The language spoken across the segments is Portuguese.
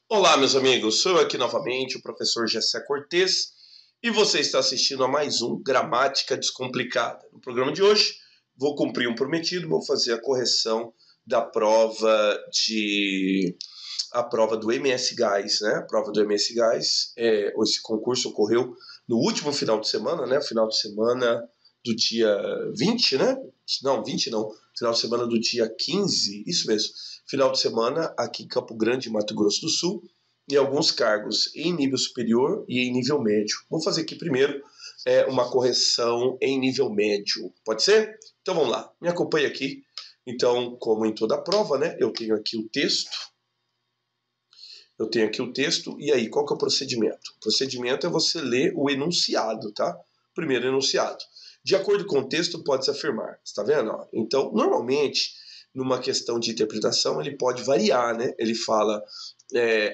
Olá, meus amigos, sou eu aqui novamente, o professor Gessé Cortes, e você está assistindo a mais um Gramática Descomplicada. No programa de hoje, vou cumprir um prometido, vou fazer a correção da prova do MS Gás, né? A prova do MS Gás, esse concurso ocorreu no último final de semana, né? Final de semana do dia 20, né? Não, 20 não. Final de semana do dia 15, isso mesmo. Final de semana aqui em Campo Grande, Mato Grosso do Sul, e alguns cargos em nível superior e em nível médio. Vou fazer aqui primeiro uma correção em nível médio. Pode ser? Então vamos lá. Me acompanhe aqui. Então, como em toda a prova, né? Eu tenho aqui o texto. E aí, qual que é o procedimento? O procedimento é você ler o enunciado, tá? Primeiro enunciado. De acordo com o texto, pode-se afirmar. Está vendo? Então, normalmente, numa questão de interpretação, ele pode variar, né? Ele fala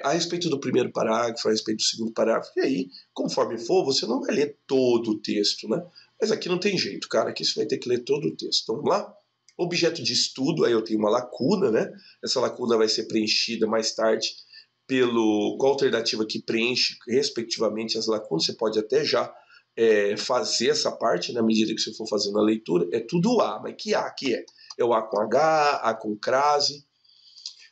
a respeito do primeiro parágrafo, a respeito do segundo parágrafo, e aí, conforme for, você não vai ler todo o texto, né? Mas aqui não tem jeito, cara. Aqui você vai ter que ler todo o texto. Então, vamos lá? Objeto de estudo, aí eu tenho uma lacuna, né? Essa lacuna vai ser preenchida mais tarde com a alternativa que preenche, respectivamente, as lacunas. Você pode até já fazer essa parte, na medida que você for fazendo a leitura. É tudo A, mas que A que é? É o A com H, A com crase.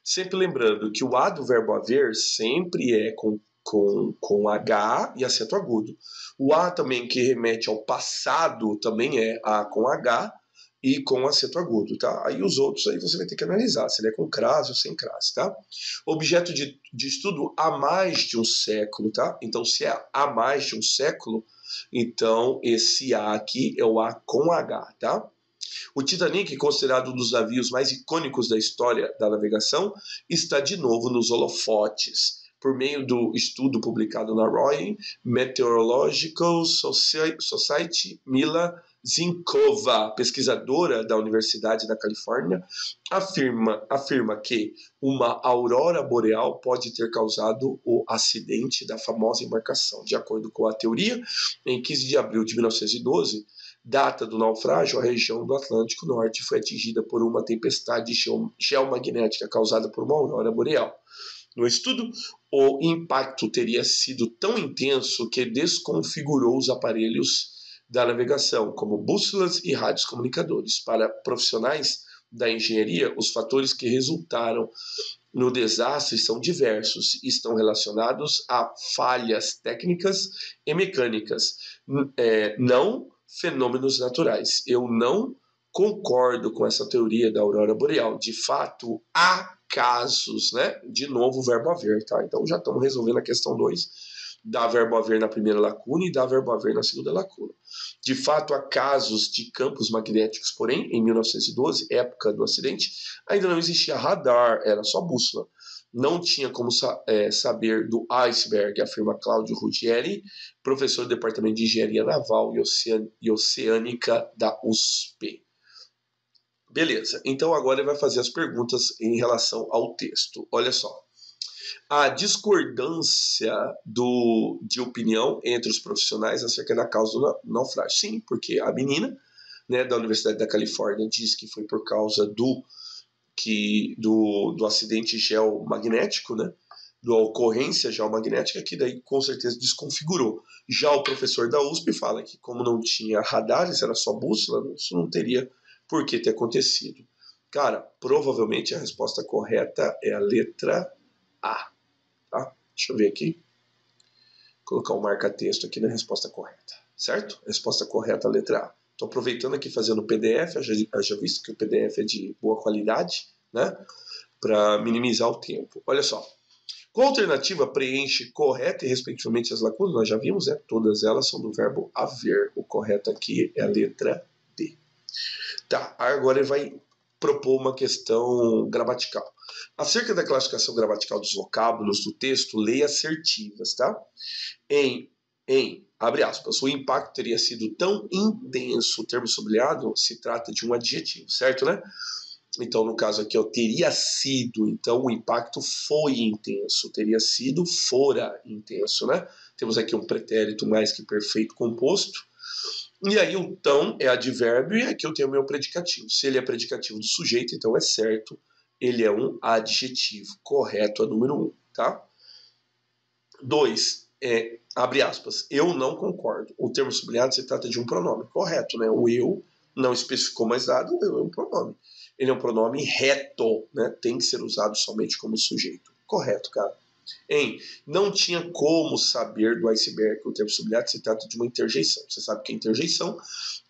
Sempre lembrando que o A do verbo haver sempre é com H e acento agudo. O A também que remete ao passado também é A com H e com acento agudo, tá? Aí os outros aí você vai ter que analisar, se ele é com crase ou sem crase, tá? Objeto de estudo há mais de um século, tá? Então, se é há mais de um século, então esse A aqui é o A com H, tá? O Titanic, considerado um dos navios mais icônicos da história da navegação, está de novo nos holofotes, por meio do estudo publicado na Royal Meteorological Society. Mila Zinkova, pesquisadora da Universidade da Califórnia, afirma que uma aurora boreal pode ter causado o acidente da famosa embarcação. De acordo com a teoria, em 15 de abril de 1912, data do naufrágio, a região do Atlântico Norte foi atingida por uma tempestade geomagnética causada por uma aurora boreal. No estudo, o impacto teria sido tão intenso que desconfigurou os aparelhos da navegação, como bússolas e rádios comunicadores. Para profissionais da engenharia, os fatores que resultaram no desastre são diversos e estão relacionados a falhas técnicas e mecânicas, não fenômenos naturais. Eu não concordo com essa teoria da aurora boreal. De fato, há casos, né? De novo, o verbo haver, tá? Então já estamos resolvendo a questão 2, dá verbo haver na primeira lacuna e dá verbo haver na segunda lacuna. De fato, há casos de campos magnéticos, porém, em 1912, época do acidente, ainda não existia radar, era só bússola. Não tinha como saber do iceberg, afirma Cláudio Ruggieri, professor do Departamento de Engenharia Naval e Oceânica da USP. Beleza, então agora ele vai fazer as perguntas em relação ao texto. Olha só. A discordância de opinião entre os profissionais acerca da causa do naufrágio. Sim, porque a menina, né, da Universidade da Califórnia diz que foi por causa do acidente geomagnético, né, da ocorrência geomagnética, que daí com certeza desconfigurou. Já o professor da USP fala que como não tinha radares, era só bússola, isso não teria por que ter acontecido. Cara, provavelmente a resposta correta é a letra A. Tá? Deixa eu ver aqui. Vou colocar um marca-texto aqui na resposta correta. Certo? Resposta correta, a letra A. Estou aproveitando aqui fazendo o PDF, já visto que o PDF é de boa qualidade, né? Para minimizar o tempo. Olha só. Qual alternativa preenche correta e respectivamente as lacunas? Nós já vimos, né? Todas elas são do verbo haver. O correto aqui é a letra D. Tá, agora ele vai propor uma questão gramatical. Acerca da classificação gramatical dos vocábulos do texto, leia assertivas, tá? Abre aspas, o impacto teria sido tão intenso, o termo sublinhado se trata de um adjetivo, certo, né? Então, no caso aqui, teria sido, então o impacto foi intenso, teria sido, fora intenso, né? Temos aqui um pretérito mais que perfeito composto, e aí o tão é advérbio e aqui eu tenho o meu predicativo. Se ele é predicativo do sujeito, então é certo, ele é um adjetivo. Correto, a número 1, tá? 2, abre aspas, eu não concordo. O termo sublinhado se trata de um pronome, correto, né? O eu não especificou mais nada, o eu é um pronome. Ele é um pronome reto, né? Tem que ser usado somente como sujeito. Correto, cara. Não tinha como saber do iceberg. O termo sublinhado se trata de uma interjeição. Você sabe que a interjeição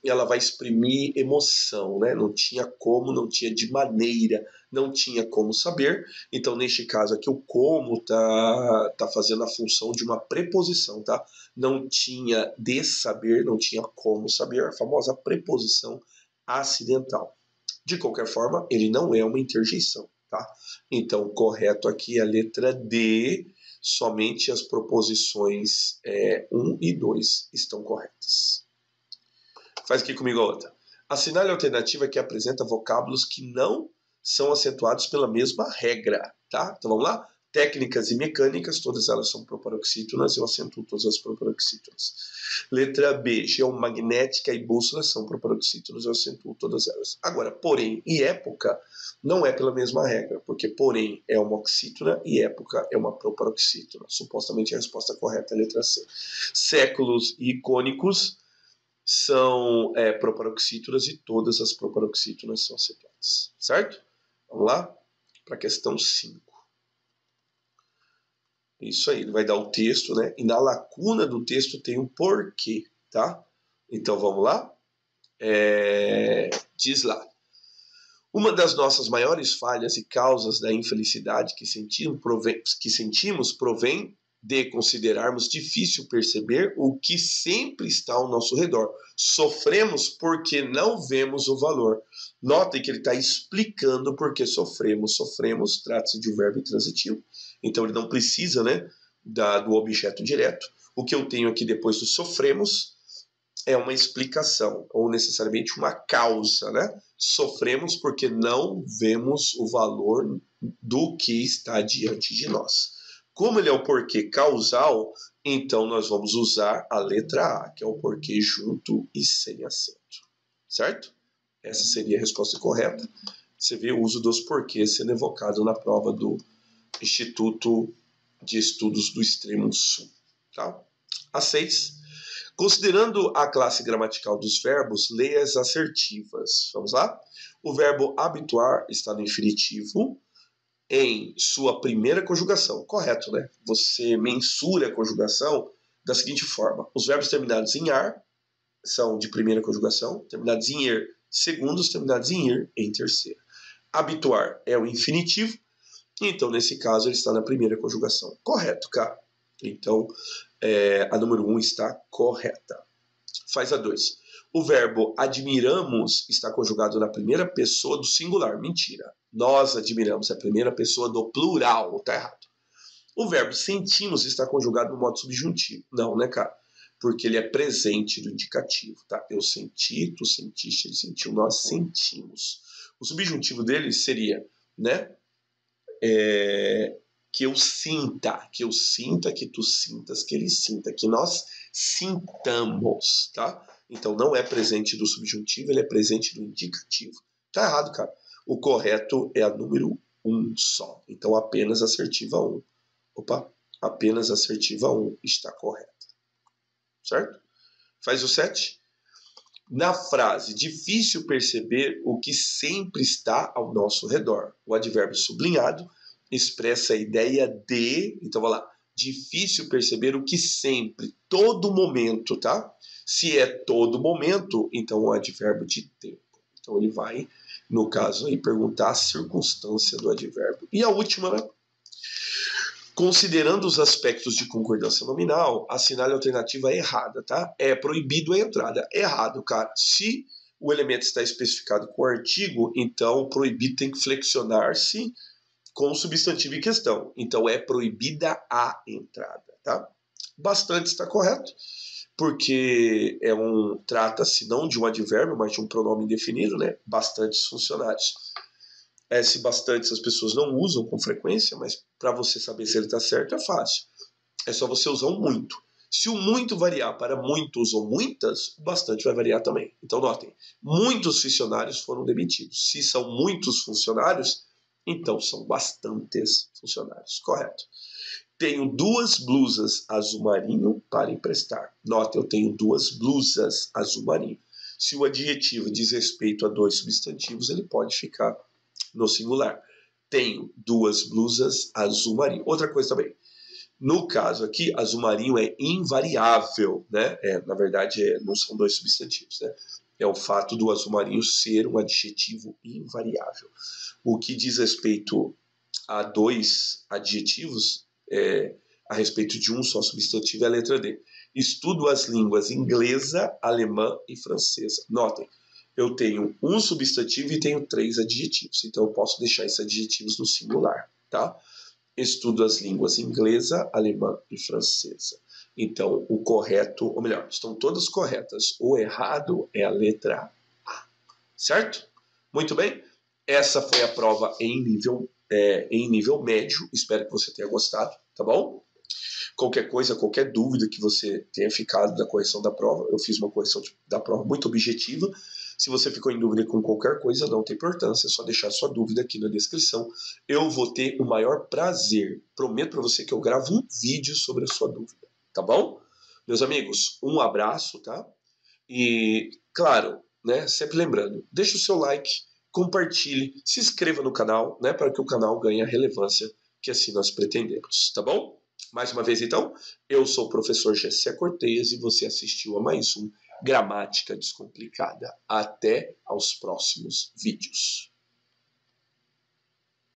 ela vai exprimir emoção, né? Não tinha como, não tinha de maneira, não tinha como saber. Então, neste caso aqui, o como tá fazendo a função de uma preposição, tá? Não tinha de saber, não tinha como saber, a famosa preposição acidental. De qualquer forma, ele não é uma interjeição, tá? Então, correto aqui é a letra D, somente as proposições 1 e 2 estão corretas. Faz aqui comigo a outra. Assinale a alternativa que apresenta vocábulos que não são acentuados pela mesma regra, tá? Então vamos lá? Técnicas e mecânicas, todas elas são proparoxítonas, eu acentuo todas as proparoxítonas. Letra B, geomagnética e bússola são proparoxítonas, eu acentuo todas elas. Agora, porém e época não é pela mesma regra, porque porém é uma oxítona e época é uma proparoxítona. Supostamente a resposta correta é a letra C. Séculos e icônicos são proparoxítonas e todas as proparoxítonas são acentuadas, certo? Vamos lá para a questão 5. Isso aí, ele vai dar o texto, né? E na lacuna do texto tem um porquê, tá? Então vamos lá? Diz lá. Uma das nossas maiores falhas e causas da infelicidade que sentimos provém de considerarmos difícil perceber o que sempre está ao nosso redor. Sofremos porque não vemos o valor. Notem que ele está explicando por que sofremos. Sofremos, trata-se de um verbo intransitivo. Então ele não precisa, né, do objeto direto. O que eu tenho aqui depois do sofremos é uma explicação, ou necessariamente uma causa, né? Sofremos porque não vemos o valor do que está diante de nós. Como ele é o porquê causal, então nós vamos usar a letra A, que é o porquê junto e sem acento. Certo? Essa seria a resposta correta. Você vê o uso dos porquês sendo evocado na prova do Instituto de Estudos do Extremo Sul. Tá? A 6. Considerando a classe gramatical dos verbos, leia as assertivas. Vamos lá? O verbo habituar está no infinitivo em sua primeira conjugação. Correto, né? Você mensura a conjugação da seguinte forma. Os verbos terminados em ar são de primeira conjugação, terminados em er, segundos, terminados em ir, em terceira. Habituar é o infinitivo, então nesse caso ele está na primeira conjugação. Correto, cara. Então, a número 1 está correta. Faz a 2. O verbo admiramos está conjugado na primeira pessoa do singular. Mentira. Nós admiramos, é a primeira pessoa do plural. Está errado. O verbo sentimos está conjugado no modo subjuntivo. Não, né, cara? Porque ele é presente do indicativo, tá? Eu senti, tu sentiste, ele sentiu, nós sentimos. O subjuntivo dele seria, né? Que eu sinta, que tu sintas, que ele sinta, que nós sintamos, tá? Então não é presente do subjuntivo, ele é presente do indicativo. Tá errado, cara. O correto é a número 1 só. Então apenas assertiva 1. Opa, apenas assertiva 1 está correta. Certo? Faz o 7. Na frase, difícil perceber o que sempre está ao nosso redor. O advérbio sublinhado expressa a ideia de, então vai lá, difícil perceber o que sempre, todo momento, tá? Se é todo momento, então o advérbio de tempo. Então ele vai, no caso aí, perguntar a circunstância do advérbio. E a última, né? Considerando os aspectos de concordância nominal, assinale a alternativa errada, tá? É proibido a entrada. Errado, cara. Se o elemento está especificado com o artigo, então o proibido tem que flexionar-se com o substantivo em questão. Então é proibida a entrada, tá? Bastante está correto, porque trata-se não de um advérbio, mas de um pronome indefinido, né? Bastantes funcionários. Esse bastantes as pessoas não usam com frequência, mas para você saber se ele está certo é fácil. É só você usar um muito. Se o muito variar para muitos ou muitas, o bastante vai variar também. Então notem, muitos funcionários foram demitidos. Se são muitos funcionários, então são bastantes funcionários. Correto. Tenho 2 blusas azul marinho para emprestar. Nota, eu tenho 2 blusas azul marinho. Se o adjetivo diz respeito a 2 substantivos, ele pode ficar no singular. Tenho 2 blusas azul marinho. Outra coisa também. No caso aqui, azul marinho é invariável, né? Na verdade, não são 2 substantivos, né? É o fato do azul marinho ser um adjetivo invariável. O que diz respeito a 2 adjetivos, a respeito de um só substantivo, é a letra D. Estudo as línguas inglesa, alemã e francesa. Notem, eu tenho um substantivo e tenho 3 adjetivos, então eu posso deixar esses adjetivos no singular, tá? Estudo as línguas inglesa, alemã e francesa. Então, o correto, ou melhor, estão todas corretas. O errado é a letra A, certo? Muito bem, essa foi a prova em nível médio. Espero que você tenha gostado, tá bom? Qualquer coisa, qualquer dúvida que você tenha ficado da correção da prova, eu fiz uma correção da prova muito objetiva. Se você ficou em dúvida com qualquer coisa, não tem importância, é só deixar sua dúvida aqui na descrição. Eu vou ter o maior prazer, prometo para você que eu gravo um vídeo sobre a sua dúvida, tá bom? Meus amigos, um abraço, tá? E, claro, né, sempre lembrando, deixa o seu like, compartilhe, se inscreva no canal, né, para que o canal ganhe a relevância que assim nós pretendemos, tá bom? Mais uma vez, então, eu sou o professor Gessé Cortez e você assistiu a mais um Gramática Descomplicada. Até aos próximos vídeos.